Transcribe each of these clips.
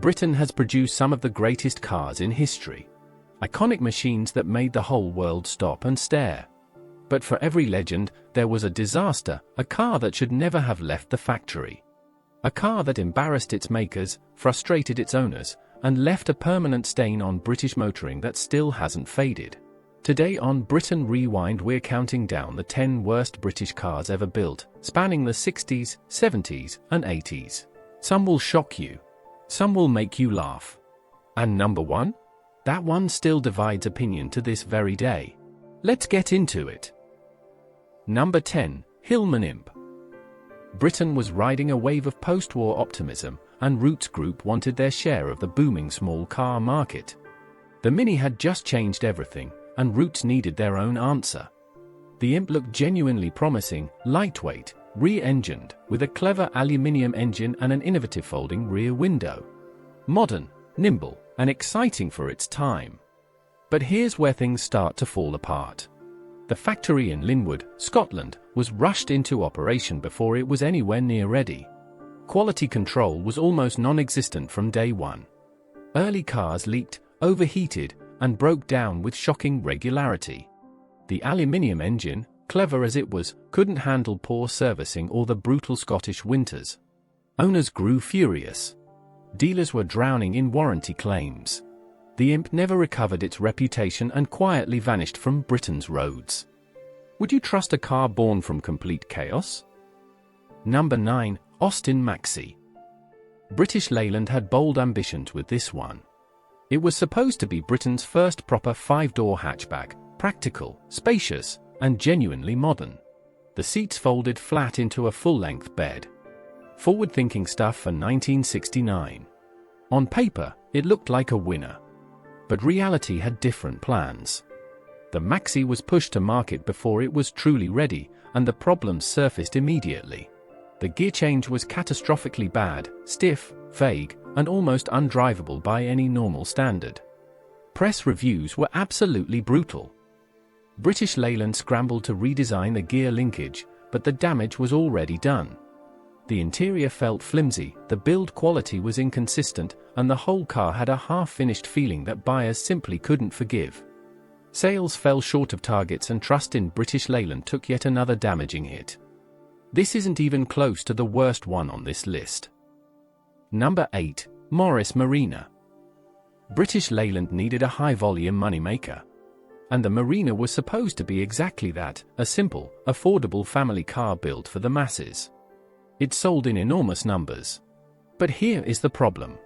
Britain has produced some of the greatest cars in history. Iconic machines that made the whole world stop and stare. But for every legend, there was a disaster, a car that should never have left the factory. A car that embarrassed its makers, frustrated its owners, and left a permanent stain on British motoring that still hasn't faded. Today on Britain Rewind, we're counting down the 10 worst British cars ever built, spanning the 60s, 70s, and 80s. Some will shock you. Some will make you laugh. And number 1? That one still divides opinion to this very day. Let's get into it. Number 10, Hillman Imp. Britain was riding a wave of post-war optimism, and Roots Group wanted their share of the booming small car market. The Mini had just changed everything, and Roots needed their own answer. The Imp looked genuinely promising, lightweight, re-engined, with a clever aluminium engine and an innovative folding rear window. Modern, nimble, and exciting for its time. But here's where things start to fall apart. The factory in Linwood, Scotland, was rushed into operation before it was anywhere near ready. Quality control was almost non-existent from day one. Early cars leaked, overheated, and broke down with shocking regularity. The aluminium engine, clever as it was, couldn't handle poor servicing or the brutal Scottish winters. Owners grew furious. Dealers were drowning in warranty claims. The Imp never recovered its reputation and quietly vanished from Britain's roads. Would you trust a car born from complete chaos? Number 9, Austin Maxi. British Leyland had bold ambitions with this one. It was supposed to be Britain's first proper 5-door hatchback, practical, spacious, and genuinely modern. The seats folded flat into a full-length bed. Forward-thinking stuff for 1969. On paper, it looked like a winner. But reality had different plans. The Maxi was pushed to market before it was truly ready, and the problems surfaced immediately. The gear change was catastrophically bad, stiff, vague, and almost undrivable by any normal standard. Press reviews were absolutely brutal. British Leyland scrambled to redesign the gear linkage, but the damage was already done. The interior felt flimsy, the build quality was inconsistent, and the whole car had a half-finished feeling that buyers simply couldn't forgive. Sales fell short of targets and trust in British Leyland took yet another damaging hit. This isn't even close to the worst one on this list. Number 8, Morris Marina. British Leyland needed a high-volume moneymaker. And the Marina was supposed to be exactly that, a simple, affordable family car built for the masses. It sold in enormous numbers. But here is the problem.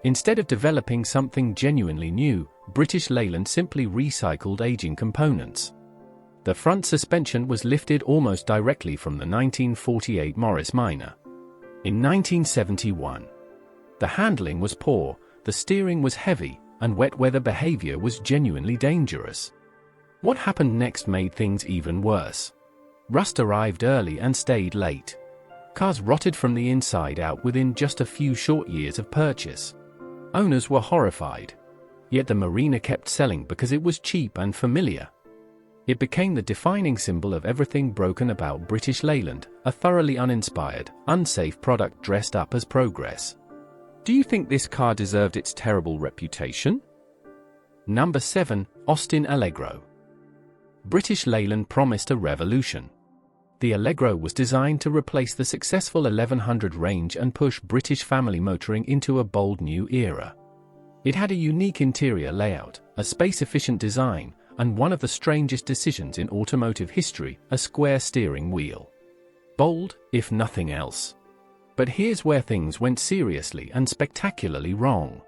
Instead of developing something genuinely new, British Leyland simply recycled aging components. The front suspension was lifted almost directly from the 1948 Morris Minor. In 1971, the handling was poor, the steering was heavy, and wet weather behavior was genuinely dangerous. What happened next made things even worse. Rust arrived early and stayed late. Cars rotted from the inside out within just a few short years of purchase. Owners were horrified. Yet the Marina kept selling because it was cheap and familiar. It became the defining symbol of everything broken about British Leyland, a thoroughly uninspired, unsafe product dressed up as progress. Do you think this car deserved its terrible reputation? Number 7, Austin Allegro. British Leyland promised a revolution. The Allegro was designed to replace the successful 1100 range and push British family motoring into a bold new era. It had a unique interior layout, a space-efficient design, and one of the strangest decisions in automotive history, a square steering wheel. Bold, if nothing else. But here's where things went seriously and spectacularly wrong.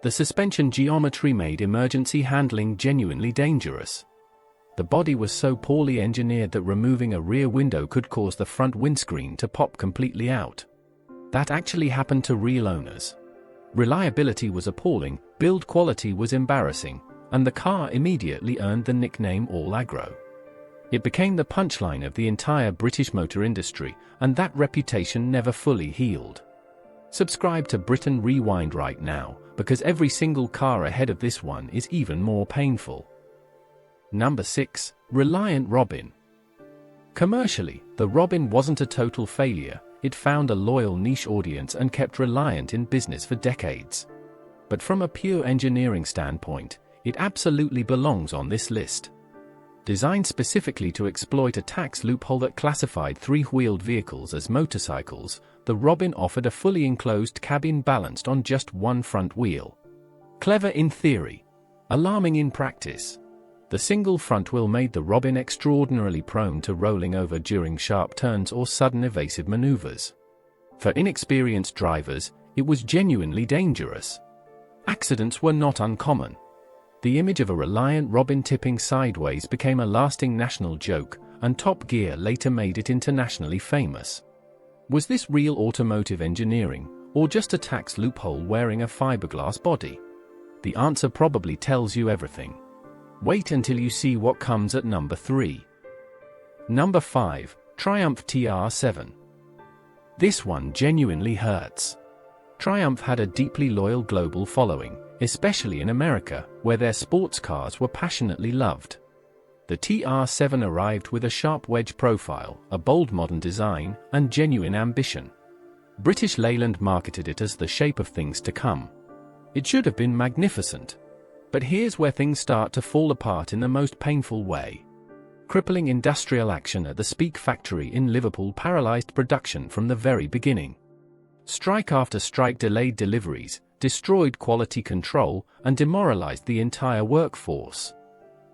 The suspension geometry made emergency handling genuinely dangerous. The body was so poorly engineered that removing a rear window could cause the front windscreen to pop completely out. That actually happened to real owners. Reliability was appalling, build quality was embarrassing, and the car immediately earned the nickname All-Aggro. It became the punchline of the entire British motor industry, and that reputation never fully healed. Subscribe to Britain Rewind right now, because every single car ahead of this one is even more painful. Number 6, Reliant Robin. Commercially, the Robin wasn't a total failure, it found a loyal niche audience and kept Reliant in business for decades. But from a pure engineering standpoint, it absolutely belongs on this list. Designed specifically to exploit a tax loophole that classified three-wheeled vehicles as motorcycles, the Robin offered a fully enclosed cabin balanced on just one front wheel. Clever in theory, alarming in practice. The single front wheel made the Robin extraordinarily prone to rolling over during sharp turns or sudden evasive maneuvers. For inexperienced drivers, it was genuinely dangerous. Accidents were not uncommon. The image of a Reliant Robin tipping sideways became a lasting national joke, and Top Gear later made it internationally famous. Was this real automotive engineering, or just a tax loophole wearing a fiberglass body? The answer probably tells you everything. Wait until you see what comes at number 3. Number 5, Triumph TR7. This one genuinely hurts. Triumph had a deeply loyal global following, especially in America, where their sports cars were passionately loved. The TR7 arrived with a sharp wedge profile, a bold modern design, and genuine ambition. British Leyland marketed it as the shape of things to come. It should have been magnificent. But here's where things start to fall apart in the most painful way. Crippling industrial action at the Speak factory in Liverpool paralyzed production from the very beginning. Strike after strike delayed deliveries, destroyed quality control, and demoralized the entire workforce.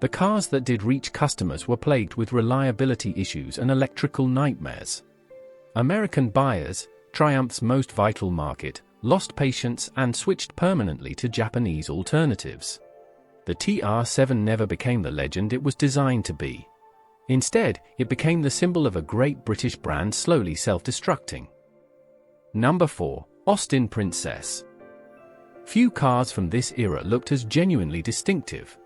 The cars that did reach customers were plagued with reliability issues and electrical nightmares. American buyers, Triumph's most vital market, lost patience and switched permanently to Japanese alternatives. The TR7 never became the legend it was designed to be. Instead, it became the symbol of a great British brand slowly self-destructing. Number 4, Austin Princess. Few cars from this era looked as genuinely distinctive.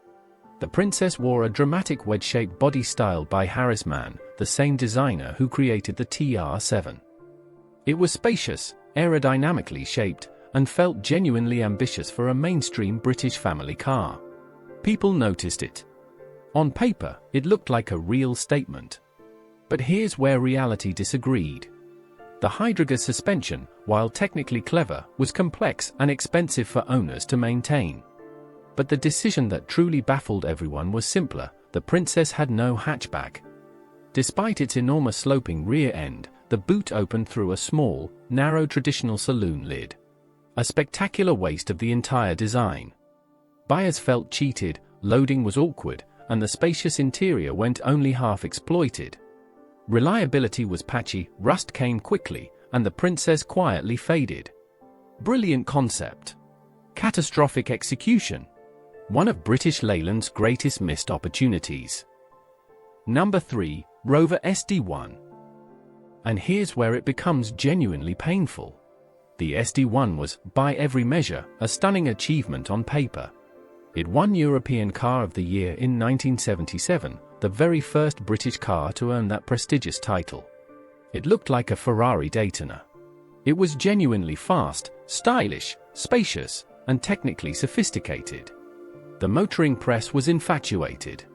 The Princess wore a dramatic wedge-shaped body styled by Harris Mann, the same designer who created the TR7. It was spacious, aerodynamically shaped, and felt genuinely ambitious for a mainstream British family car. People noticed it. On paper, it looked like a real statement. But here's where reality disagreed. The Hydriga suspension, while technically clever, was complex and expensive for owners to maintain. But the decision that truly baffled everyone was simpler: the Princess had no hatchback. Despite its enormous sloping rear end, the boot opened through a small, narrow traditional saloon lid. A spectacular waste of the entire design. Buyers felt cheated, loading was awkward, and the spacious interior went only half exploited. Reliability was patchy, rust came quickly, and the Princess quietly faded. Brilliant concept. Catastrophic execution. One of British Leyland's greatest missed opportunities. Number 3, Rover SD1. And here's where it becomes genuinely painful. The SD1 was, by every measure, a stunning achievement on paper. It won European Car of the Year in 1977, the very first British car to earn that prestigious title. It looked like a Ferrari Daytona. It was genuinely fast, stylish, spacious, and technically sophisticated. The motoring press was infatuated.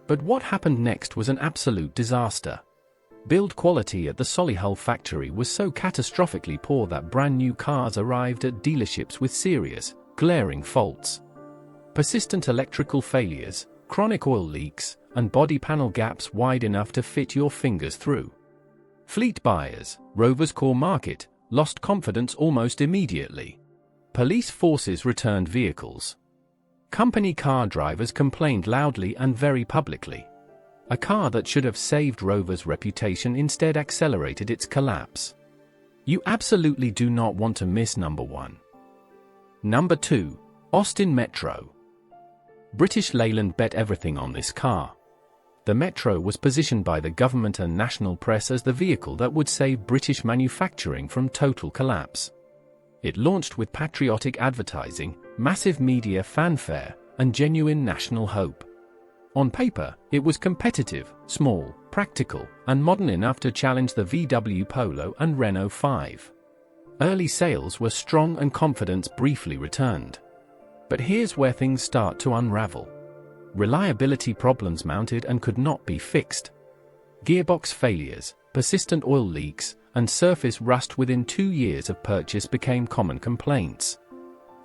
But what happened next was an absolute disaster. Build quality at the Solihull factory was so catastrophically poor that brand new cars arrived at dealerships with serious, glaring faults. Persistent electrical failures, chronic oil leaks, and body panel gaps wide enough to fit your fingers through. Fleet buyers, Rover's core market, lost confidence almost immediately. Police forces returned vehicles. Company car drivers complained loudly and very publicly. A car that should have saved Rover's reputation instead accelerated its collapse. You absolutely do not want to miss number 1. Number 2, Austin Metro. British Leyland bet everything on this car. The Metro was positioned by the government and national press as the vehicle that would save British manufacturing from total collapse. It launched with patriotic advertising, massive media fanfare, and genuine national hope. On paper, it was competitive, small, practical, and modern enough to challenge the VW Polo and Renault 5. Early sales were strong and confidence briefly returned. But here's where things start to unravel. Reliability problems mounted and could not be fixed. Gearbox failures, persistent oil leaks, and surface rust within 2 years of purchase became common complaints.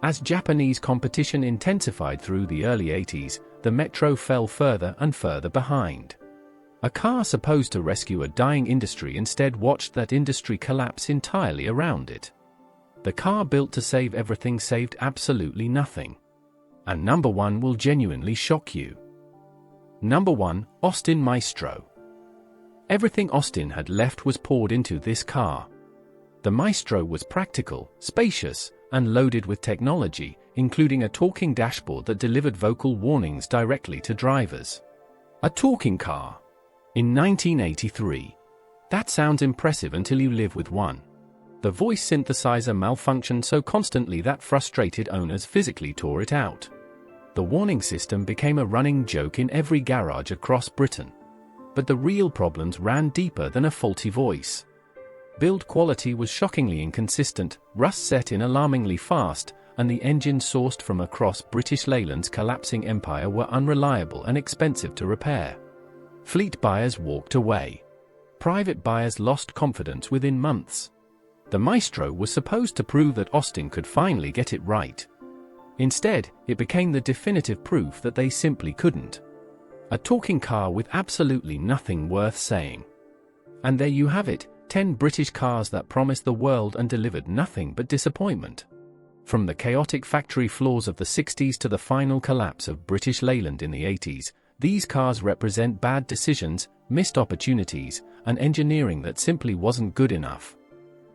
As Japanese competition intensified through the early 80s, the Metro fell further and further behind. A car supposed to rescue a dying industry instead watched that industry collapse entirely around it. The car built to save everything saved absolutely nothing. And number 1 will genuinely shock you. Number 1, Austin Maestro. Everything Austin had left was poured into this car. The Maestro was practical, spacious, and loaded with technology, including a talking dashboard that delivered vocal warnings directly to drivers. A talking car. In 1983. That sounds impressive until you live with one. The voice synthesizer malfunctioned so constantly that frustrated owners physically tore it out. The warning system became a running joke in every garage across Britain. But the real problems ran deeper than a faulty voice. Build quality was shockingly inconsistent, rust set in alarmingly fast, and the engines sourced from across British Leyland's collapsing empire were unreliable and expensive to repair. Fleet buyers walked away. Private buyers lost confidence within months. The Maestro was supposed to prove that Austin could finally get it right. Instead, it became the definitive proof that they simply couldn't. A talking car with absolutely nothing worth saying. And there you have it, 10 British cars that promised the world and delivered nothing but disappointment. From the chaotic factory floors of the 60s to the final collapse of British Leyland in the 80s, these cars represent bad decisions, missed opportunities, and engineering that simply wasn't good enough.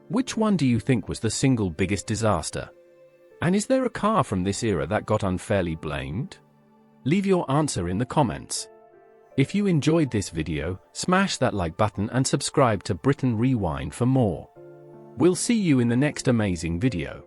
Which one do you think was the single biggest disaster? And is there a car from this era that got unfairly blamed? Leave your answer in the comments. If you enjoyed this video, smash that like button and subscribe to Britain Rewind for more. We'll see you in the next amazing video.